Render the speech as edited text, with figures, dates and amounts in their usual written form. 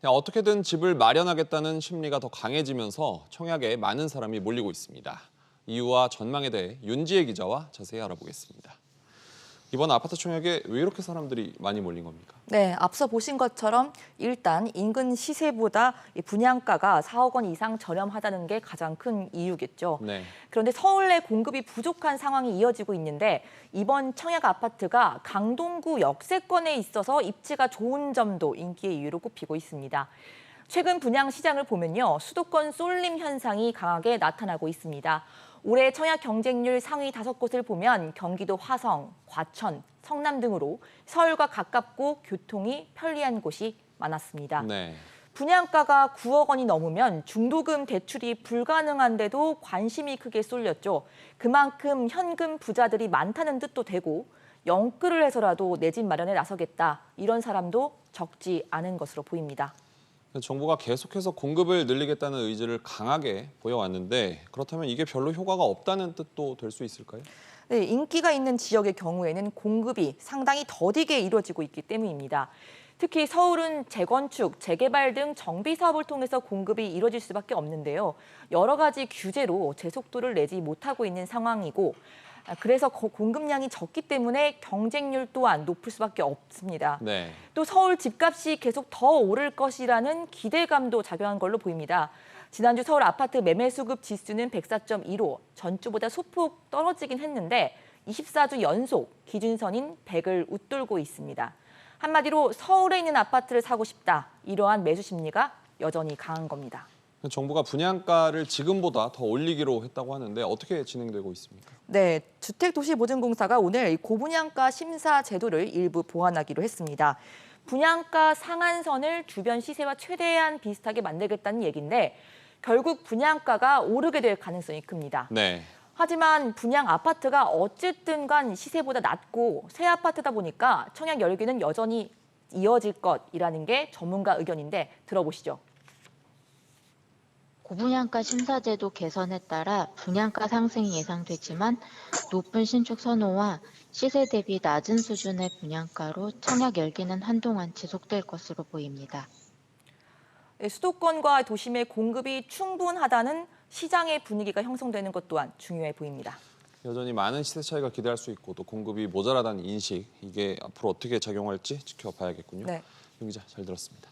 어떻게든 집을 마련하겠다는 심리가 더 강해지면서 청약에 많은 사람이 몰리고 있습니다. 이유와 전망에 대해 윤지혜 기자와 자세히 알아보겠습니다. 이번 아파트 청약에 왜 이렇게 사람들이 많이 몰린 겁니까? 네, 앞서 보신 것처럼 일단 인근 시세보다 이 분양가가 4억 원 이상 저렴하다는 게 가장 큰 이유겠죠. 네. 그런데 서울 내 공급이 부족한 상황이 이어지고 있는데 이번 청약 아파트가 강동구 역세권에 있어서 입지가 좋은 점도 인기의 이유로 꼽히고 있습니다. 최근 분양 시장을 보면요, 수도권 쏠림 현상이 강하게 나타나고 있습니다. 올해 청약 경쟁률 상위 5곳을 보면 경기도 화성, 과천, 성남 등으로 서울과 가깝고 교통이 편리한 곳이 많았습니다. 네. 분양가가 9억 원이 넘으면 중도금 대출이 불가능한데도 관심이 크게 쏠렸죠. 그만큼 현금 부자들이 많다는 뜻도 되고 영끌을 해서라도 내 집 마련에 나서겠다, 이런 사람도 적지 않은 것으로 보입니다. 정부가 계속해서 공급을 늘리겠다는 의지를 강하게 보여왔는데 그렇다면 이게 별로 효과가 없다는 뜻도 될 수 있을까요? 네, 인기가 있는 지역의 경우에는 공급이 상당히 더디게 이루어지고 있기 때문입니다. 특히 서울은 재건축, 재개발 등 정비 사업을 통해서 공급이 이루어질 수밖에 없는데요. 여러 가지 규제로 제속도를 내지 못하고 있는 상황이고, 그래서 공급량이 적기 때문에 경쟁률 또한 높을 수밖에 없습니다. 네. 또 서울 집값이 계속 더 오를 것이라는 기대감도 작용한 걸로 보입니다. 지난주 서울 아파트 매매 수급 지수는 104.1로 전주보다 소폭 떨어지긴 했는데 24주 연속 기준선인 100을 웃돌고 있습니다. 한마디로 서울에 있는 아파트를 사고 싶다, 이러한 매수 심리가 여전히 강한 겁니다. 정부가 분양가를 지금보다 더 올리기로 했다고 하는데 어떻게 진행되고 있습니까? 네, 주택도시보증공사가 오늘 고분양가 심사 제도를 일부 보완하기로 했습니다. 분양가 상한선을 주변 시세와 최대한 비슷하게 만들겠다는 얘기인데 결국 분양가가 오르게 될 가능성이 큽니다. 네. 하지만 분양 아파트가 어쨌든 간 시세보다 낮고 새 아파트다 보니까 청약 열기는 여전히 이어질 것이라는 게 전문가 의견인데 들어보시죠. 고분양가 심사제도 개선에 따라 분양가 상승이 예상되지만 높은 신축 선호와 시세 대비 낮은 수준의 분양가로 청약 열기는 한동안 지속될 것으로 보입니다. 수도권과 도심의 공급이 충분하다는 시장의 분위기가 형성되는 것 또한 중요해 보입니다. 여전히 많은 시세 차이가 기대할 수 있고 또 공급이 모자라다는 인식, 이게 앞으로 어떻게 작용할지 지켜봐야겠군요. 네. 윤 기자, 잘 들었습니다.